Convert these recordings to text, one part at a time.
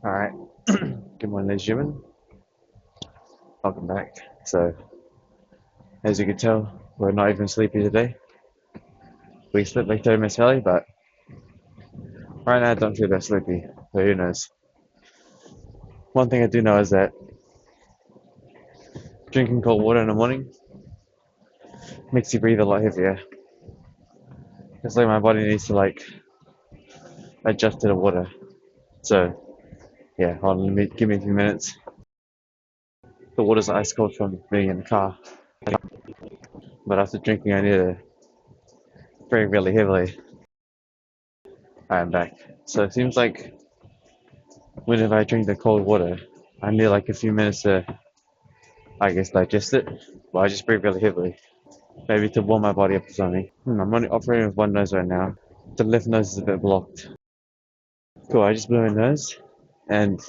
Alright, good morning ladies and gentlemen, welcome back. So, as you can tell, we're not even sleepy today. We slept like 30 minutes early, but right now I don't feel that sleepy, so who knows. One thing I do know is that drinking cold water in the morning makes you breathe a lot heavier. It's like my body needs to adjust to the water. So, yeah, hold on, give me a few minutes. The water's ice cold from being in the car, but after drinking I need to breathe really heavily. I am back. So it seems like whenever I drink the cold water, I need like a few minutes to, I guess, digest it. But I just breathe really heavily, maybe to warm my body up or something. I'm only operating with one nose right now. The left nose is a bit blocked. Cool, I just blew my nose, and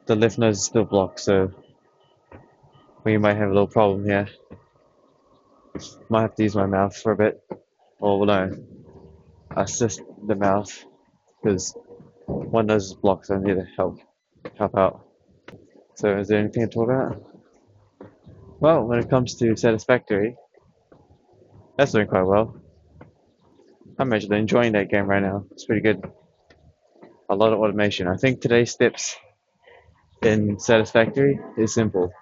the left nose is still blocked, so we might have a little problem here. Might have to use my mouth for a bit, or no, assist the mouth, because one nose is blocked, so I need to help out. So is there anything to talk about? Well, when it comes to Satisfactory, that's doing quite well. I'm actually enjoying that game right now. It's pretty good. A lot of automation. I think today's steps in Satisfactory is simple.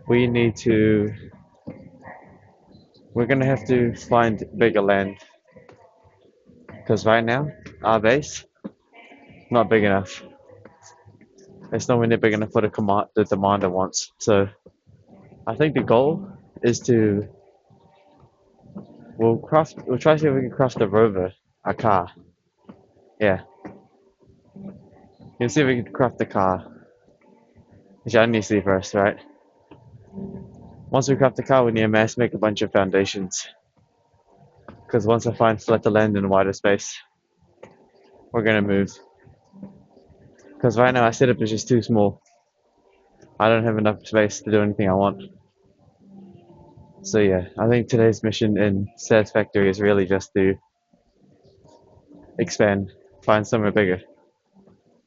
We need to, we're gonna have to find bigger land because right now our base not big enough. It's nowhere near big enough for the demander wants. So I think the goal is to we'll try to see if we can craft a rover, a car. Yeah, you'll see if we can craft a car. Which I need to see first, right? Once we craft the car, we need to mass make a bunch of foundations. Because once I find flatter land in a wider space, we're gonna move. Because right now our setup is just too small. I don't have enough space to do anything I want. So yeah, I think today's mission in Satisfactory is really just to expand, find somewhere bigger,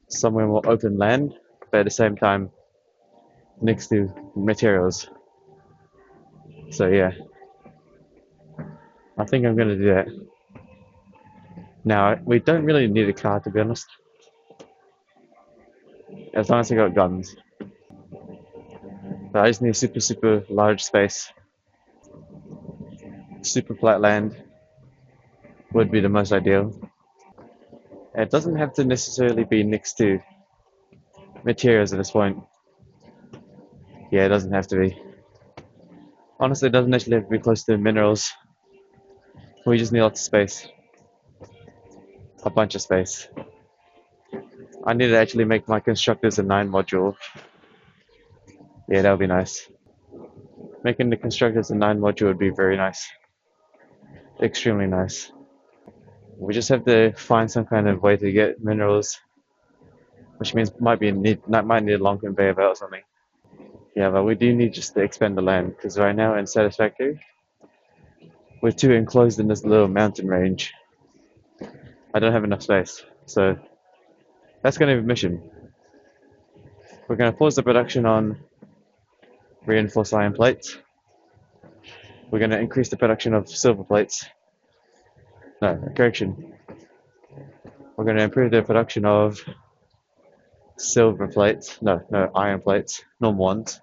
somewhere more open land, but at the same time next to materials. So yeah, I think I'm gonna do that. Now we don't really need a car to be honest, as long as I got guns. But I just need super large space. Super flat land would be the most ideal. It doesn't have to necessarily be next to materials at this point. Yeah, it doesn't have to be. Honestly, it doesn't actually have to be close to minerals. We just need lots of space. A bunch of space. I need to actually make my constructors a 9 module. Yeah, that would be nice. Making the constructors a 9 module would be very nice. Extremely nice. We just have to find some kind of way to get minerals, which means might need a long conveyor belt or something. Yeah, but we do need just to expand the land because right now in Satisfactory, we're too enclosed in this little mountain range. I don't have enough space, so that's going to be a mission. We're going to pause the production on reinforced iron plates. We're going to increase the production of silver plates. No, correction. We're going to improve the production of silver plates. No, iron plates, normal ones.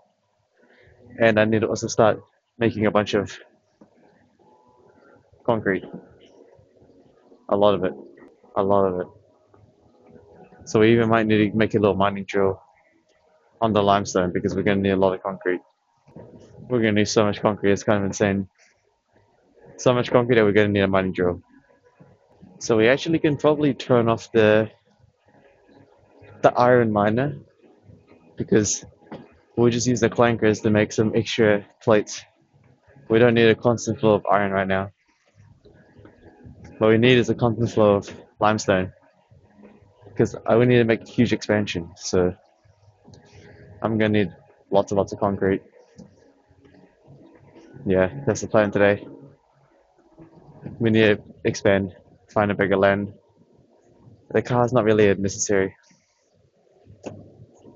And I need to also start making a bunch of concrete. A lot of it. A lot of it. So we even might need to make a little mining drill on the limestone because we're going to need a lot of concrete. We're going to need so much concrete, it's kind of insane. So much concrete that we're going to need a mining drill. So we actually can probably turn off the iron miner because we'll just use the clankers to make some extra plates. We don't need a constant flow of iron right now. What we need is a constant flow of limestone because we need to make a huge expansion. So I'm going to need lots of concrete. Yeah, that's the plan today. We need to expand, find a bigger land. The car's not really necessary.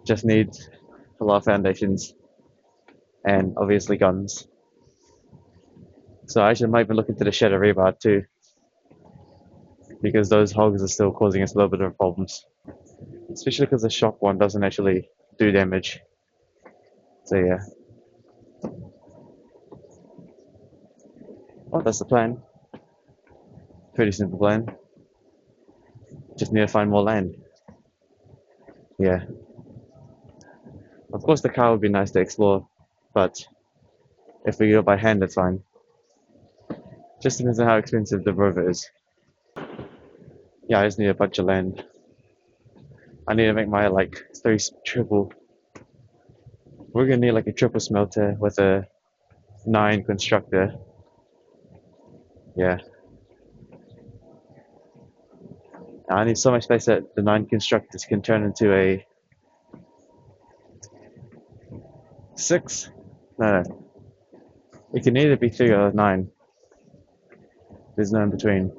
just needs a lot of foundations and obviously guns. So I actually might be looking to the Shadow Rebar too, because those hogs are still causing us a little bit of problems. Especially because the shock one doesn't actually do damage. So yeah. Oh, that's the plan. Pretty simple plan. Just need to find more land. Yeah. Of course the car would be nice to explore, but if we go by hand, that's fine. Just depends on how expensive the rover is. Yeah, I just need a bunch of land. I need to make my like triple. We're gonna need like a triple smelter with a 9 constructor. Yeah. I need so much space that the 9 constructors can turn into a 6. No, no. It can either be 3 or 9. There's no in between.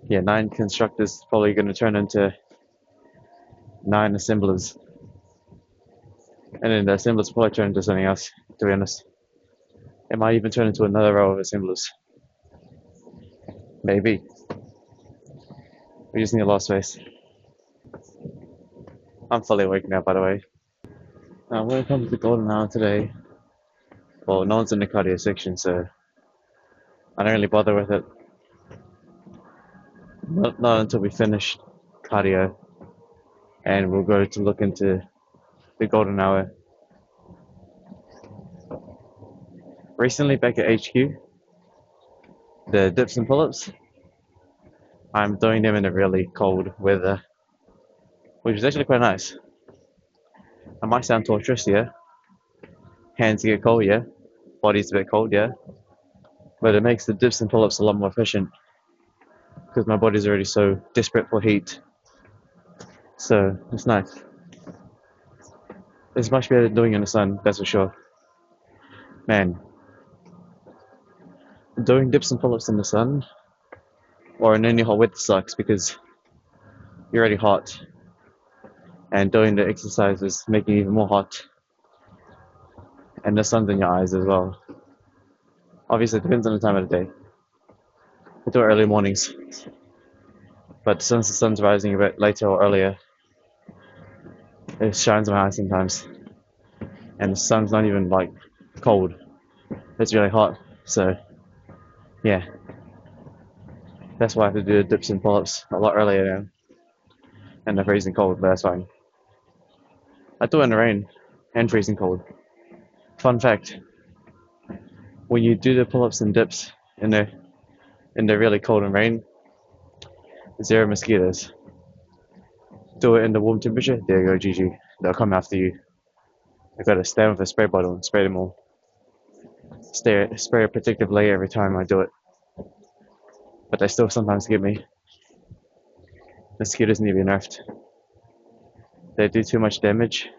Yeah, 9 constructors probably going to turn into 9 assemblers. And then the assemblers probably turn into something else, to be honest. It might even turn into another row of assemblers. Maybe. We just need a lot of space. I'm fully awake now, by the way. Now, when it comes to Golden Hour today, well, no one's in the cardio section, so I don't really bother with it. Not until we finish cardio, and we'll go to look into the Golden Hour. Recently, back at HQ, the dips and pull-ups, I'm doing them in a really cold weather, which is actually quite nice. I might sound torturous, yeah. Hands get cold, yeah. Body's a bit cold, yeah. But it makes the dips and pull-ups a lot more efficient because my body's already so desperate for heat. So it's nice. It's much better than doing it in the sun, that's for sure. Man, doing dips and pull-ups in the sun or in any hot weather sucks because you're already hot, and doing the exercises make you even more hot, and the sun's in your eyes as well. Obviously, it depends on the time of the day. I do it early mornings, but since the sun's rising a bit later or earlier, it shines my eyes sometimes, and the sun's not even like cold. It's really hot, so yeah. That's why I have to do the dips and pull-ups a lot earlier now, and the freezing cold, but that's fine. I do it in the rain and freezing cold. Fun fact: when you do the pull-ups and dips in the really cold and rain, 0 mosquitoes. Do it in the warm temperature, there you go, GG. They'll come after you. I gotta stand with a spray bottle and spray them all. Spray a protective layer every time I do it. But they still sometimes get me. Mosquitoes need to be nerfed. They do too much damage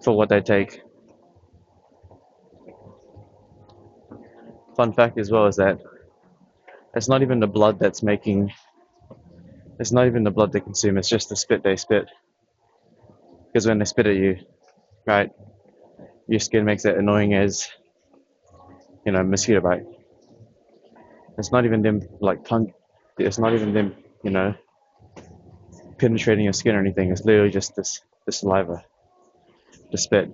for what they take. Fun fact as well is that it's not even the blood that's making. It's not even the blood they consume, it's just the spit they spit. Because when they spit at you, right, your skin makes it annoying as, mosquito bite. It's not even them like it's not even them, penetrating your skin or anything. It's literally just the saliva, the spit.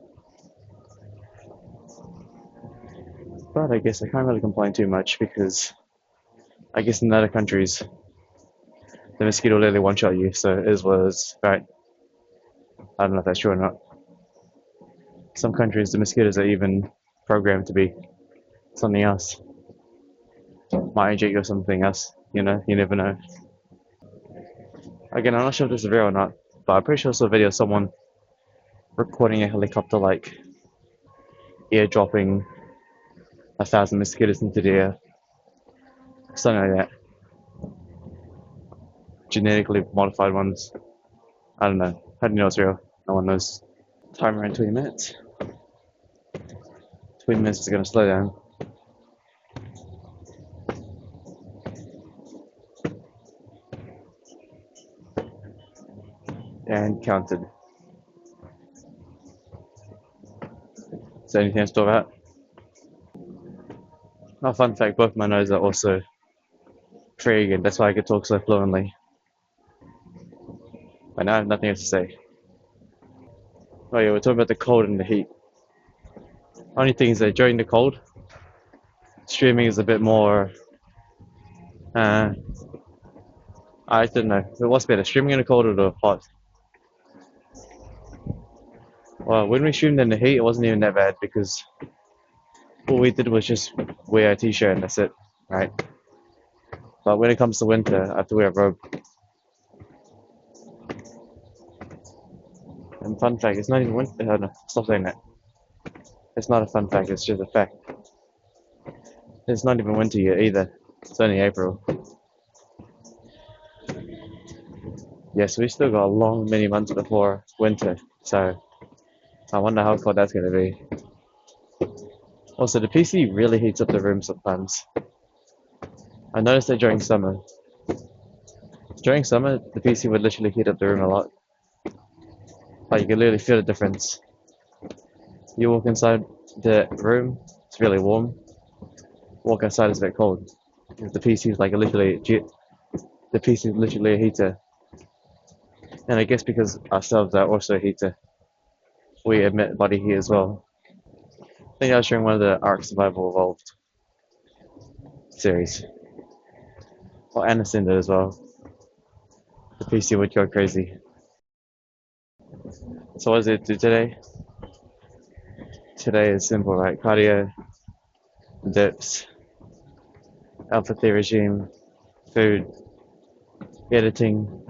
But I guess I can't really complain too much because I guess in other countries the mosquito literally one-shot you, so it is what it is, right? I don't know if that's true or not. Some countries the mosquitoes are even programmed to be something else. Might inject you or something else, you never know. Again, I'm not sure if this is real or not, but I'm pretty sure I saw a video of someone recording a helicopter like airdropping 1,000 mosquitoes into the air. Something like that. Genetically modified ones. I don't know. How do you know it's real? No one knows. Timer in 20 minutes. 20 minutes is gonna slow down. and counted. Is there anything else to talk about? Oh, fun fact, both my noses are also free again. That's why I could talk so fluently. But now I have nothing else to say. Oh yeah, we're talking about the cold and the heat. Only thing is that during the cold, streaming is a bit more. Uh, I don't know. What's better, streaming in the cold or the hot? Well, when we streamed in the heat, it wasn't even that bad because all we did was just wear a t-shirt and that's it, right? But when it comes to winter, I have to wear a robe. And fun fact, it's not even winter. Oh, no, stop saying that. It's not a fun fact. It's just a fact. It's not even winter yet either. It's only April. Yes, we still got a long many months before winter. So I wonder how cold that's gonna be. Also, the PC really heats up the room sometimes. I noticed that during summer. During summer, the PC would literally heat up the room a lot. Like you can literally feel the difference. You walk inside the room, it's really warm. Walk outside, it's a bit cold. The PC is like the PC is literally a heater. And I guess because ourselves are also a heater, we emit body heat as well. I think I was showing one of the Ark Survival Evolved series. Or Anderson did as well. The PC would go crazy. So what does it do today? Today is simple, right? Cardio, dips, alpha T regime, food, editing,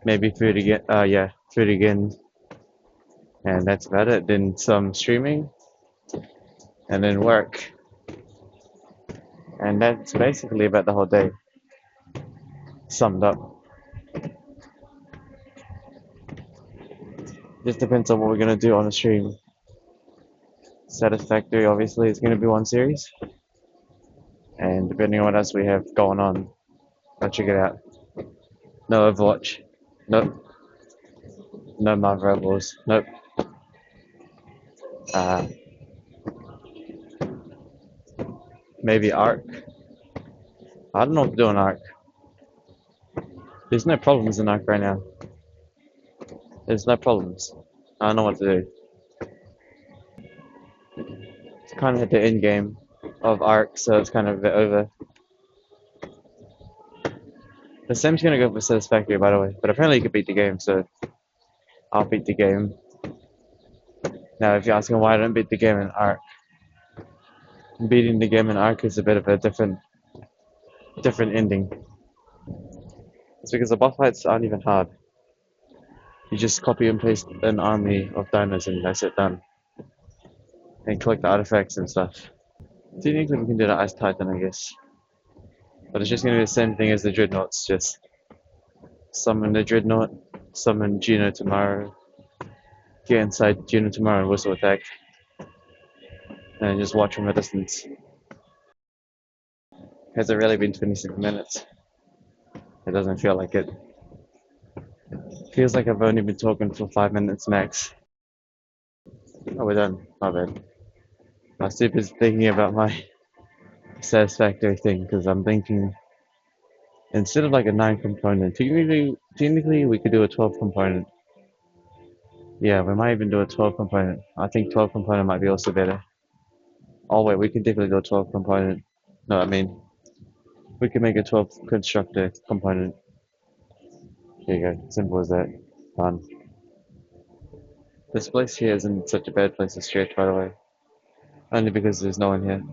maybe food again. Yeah, food again, and that's about it. Then some streaming, and then work, and that's basically about the whole day summed up. Just depends on what we're gonna do on the stream. Satisfactory, obviously, is gonna be one series, and depending on what else we have going on, I'll check it out. No Overwatch, nope. No Marvel Rebels, nope. Uh, maybe Ark. I don't know what to do on Ark. There's no problems in Ark right now. There's no problems. I don't know what to do. It's kind of at the end game of Ark, so it's kind of a bit over. The Sim's gonna go for Satisfactory, by the way, but apparently you can beat the game, so I'll beat the game. Now, if you're asking why I don't beat the game in Ark, beating the game in Ark is a bit of a different ending. It's because the boss fights aren't even hard. You just copy and paste an army of dinos and that's it, done. And collect the artifacts and stuff. Technically, we can do the Ice Titan, I guess. But it's just gonna be the same thing as the Dreadnoughts, just summon the Dreadnought, summon Geno tomorrow, get inside Geno tomorrow and whistle attack, and just watch from a distance. Has it really been 26 minutes? It doesn't feel like it. Feels like I've only been talking for 5 minutes max. Oh, we're done. My bad. I was too busy thinking about my satisfactory thing because I'm thinking instead of like a 9 component, technically we could do a 12 component. Yeah, we might even do a 12 component. I think 12 component might be also better. Oh wait, we can definitely do a 12 component. No, I mean, we can make a 12 constructor component. Here you go, simple as that. Done. This place here isn't such a bad place to stretch, by the way. Only because there's no one here.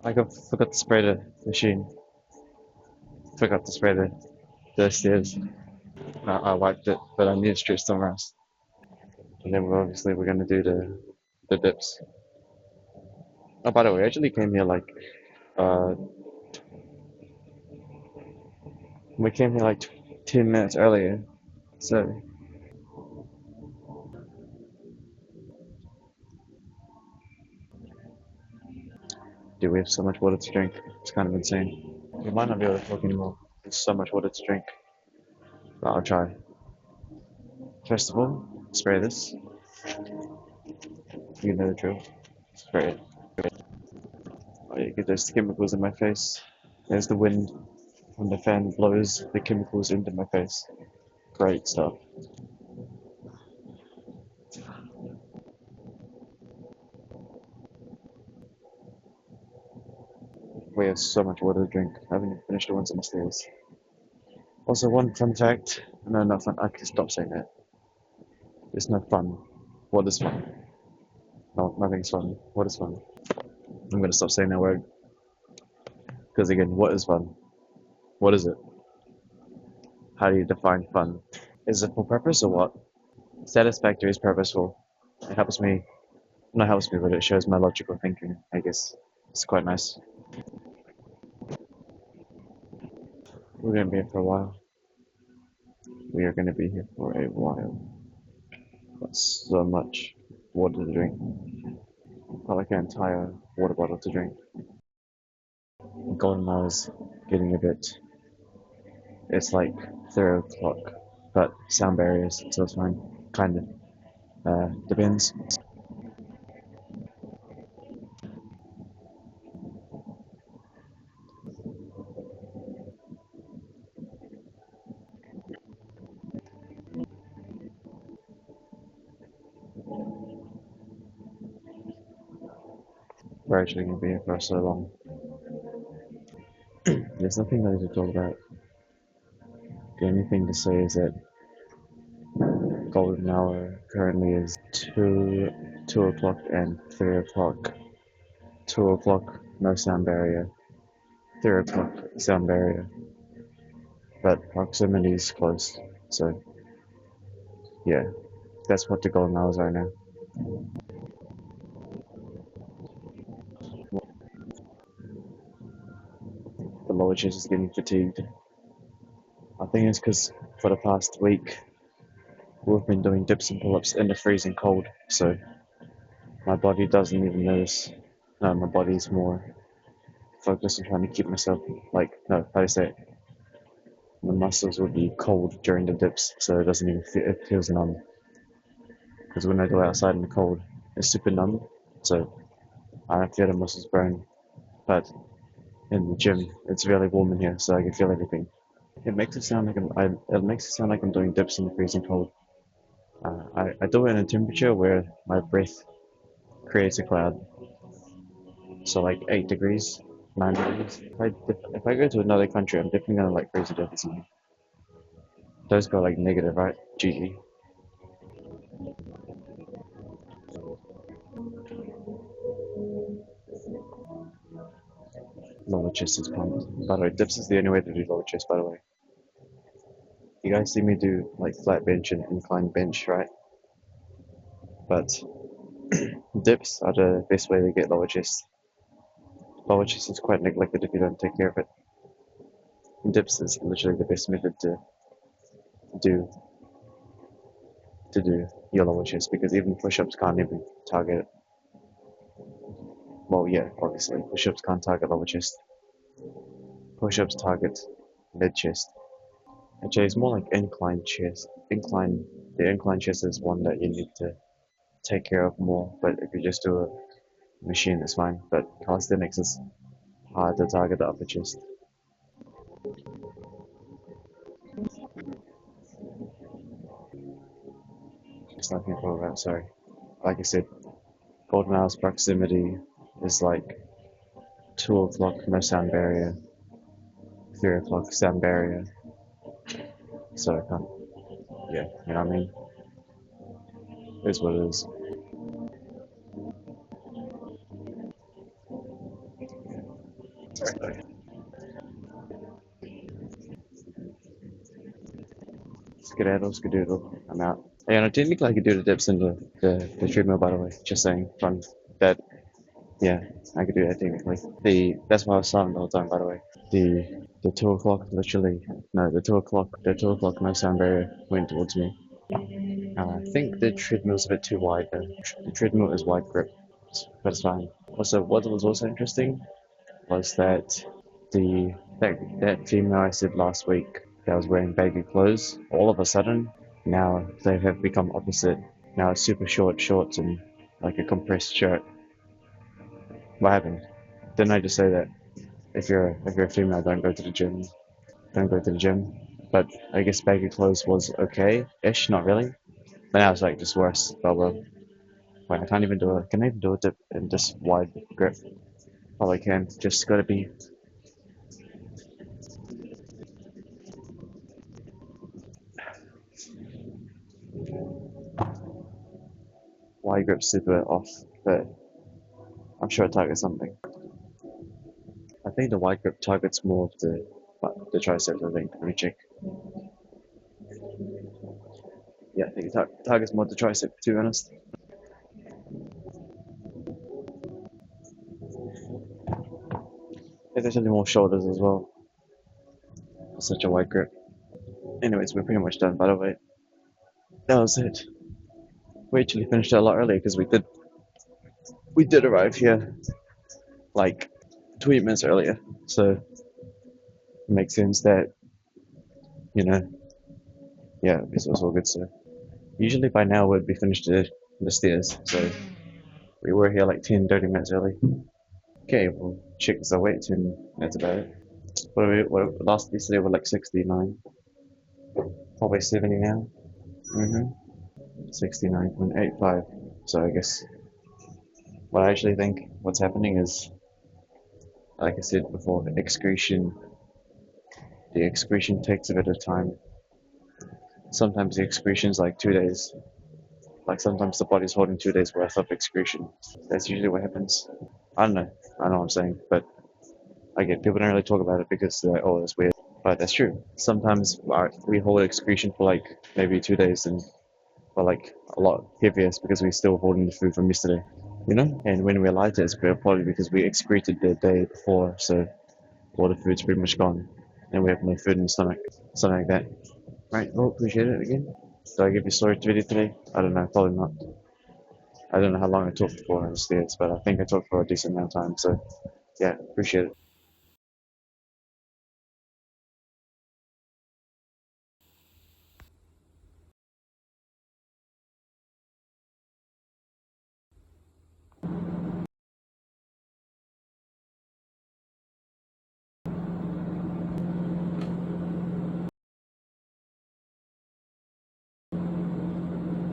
Forgot to spray the machine. Forgot to spray the stairs. I wiped it, but I need to stretch somewhere else. And then we're gonna do the dips. Oh, by the way, I actually came here like uh we came here like 10 minutes earlier. So dude, we have so much water to drink. It's kind of insane. We might not be able to talk anymore. There's so much water to drink. But I'll try. First of all, spray this. You know the drill. Spray it. Oh, yeah, get those chemicals in my face. There's the wind when the fan blows the chemicals into my face. Great stuff. We have so much water to drink. I haven't even finished the ones on the stairs. Also, one fun fact. No, not fun. I can stop saying that. It's not fun. What is fun? No, nothing's fun. What is fun? I'm gonna stop saying that word. Because again, what is fun? What is it? How do you define fun? Is it for purpose or what? Satisfactory is purposeful. It helps me, not helps me, but it shows my logical thinking, I guess. It's quite nice. We're gonna be here for a while. We are gonna be here for a while. Got so much water to drink. Got like an entire water bottle to drink. Golden hour's getting a bit. It's like 3 o'clock, but sound barriers, so it's fine. Kind of. Depends. We're actually gonna be here for so long. There's nothing really to talk about. The only thing to say is that golden hour currently is 2 o'clock and 3 o'clock. 2 o'clock, no sound barrier. 3 o'clock, sound barrier. But proximity is close, so yeah, that's what the golden hours are now. The lower chest is getting fatigued. I think it's because for the past week we've been doing dips and pull-ups in the freezing cold, so my body doesn't even notice. No, my body's more focused on trying to keep myself like no, how do you say it? My muscles will be cold during the dips, so it doesn't even feel, it feels numb. Because when I go outside in the cold, it's super numb, so I don't feel the muscles burn. But in the gym, it's really warm in here, so I can feel everything. It makes it sound like it makes it sound like I'm doing dips in the freezing cold. I do it in a temperature where my breath creates a cloud, so like 8 degrees, 9 degrees. If I go to another country, I'm definitely gonna like freeze to death or something. Those go like negative, right? GG. Lower chest is pumped. By the way, dips is the only way to do lower chest, by the way. You guys see me do like flat bench and incline bench, right? But dips are the best way to get lower chest. Lower chest is quite neglected if you don't take care of it. Dips is literally the best method do to do your lower chest because even push-ups can't even target it. Well, yeah, obviously push-ups can't target lower chest. Push-ups target mid chest. Actually, it's more like incline chest. The incline chest is one that you need to take care of more. But if you just do a machine, it's fine. But calisthenics is hard to target the upper chest. It's nothing to talk about. Sorry. Like I said, golden hour's proximity is like 2 o'clock, no sound barrier. 3 o'clock, sound barrier. So I can't. Yeah, you know what I mean. It is what it is. Skedaddle, skedoodle. I'm out. Yeah, no, technically I could do the dips in the treadmill, by the way. Just saying, fun. But yeah, I could do that technically. That's why I was silent the whole time, by the way. The 2 o'clock, literally, no, the 2 o'clock no sound barrier went towards me. I think the treadmill's a bit too wide though. The treadmill is wide grip, but it's fine. Also, what was also interesting was that that female I said last week that was wearing baggy clothes, all of a sudden, now they have become opposite. Now it's super short shorts and like a compressed shirt. What happened? Didn't I just say that if you're a female, don't go to the gym? Don't go to the gym. But I guess baggy clothes was okay-ish, not really. But now it's like just worse. Blah blah. Wait, I can't even do it. Can I even do a dip in just wide grip? Probably can. Just gotta be wide grip super off, but I'm sure it targets something. I think the wide grip targets more of the triceps. I think. Let me check. Yeah, I think it targets more the tricep. To be honest, there's actually more shoulders as well. Such a wide grip. Anyways, we're pretty much done. By the way, that was it. We actually finished it a lot earlier because we did arrive here like 20 minutes earlier. So it makes sense that you know, yeah, this was all good. So usually by now we'd be finished the stairs. So we were here like 10, 30 minutes early. Okay, we'll check the weights and that's about it. Last yesterday were like 69, probably 70 now. 69.85. So I guess what I actually think what's happening is, like I said before, the excretion takes a bit of time. Sometimes the excretion is like 2 days. Like sometimes the body's holding 2 days worth of excretion. That's usually what happens. I don't know. I don't know what I'm saying, but I get people don't really talk about it because they're like, oh, that's weird. But that's true. Sometimes we hold excretion for like maybe 2 days and for like a lot heavier because we're still holding the food from yesterday, you know? And when we lighter, it's probably because we excreted the day before, so all the food's pretty much gone and we have no food in the stomach, something like that. Right, well, appreciate it again. Did I give you storage video today? I don't know, probably not. I don't know how long I talked for on the stairs, but I think I talked for a decent amount of time, so yeah, appreciate it.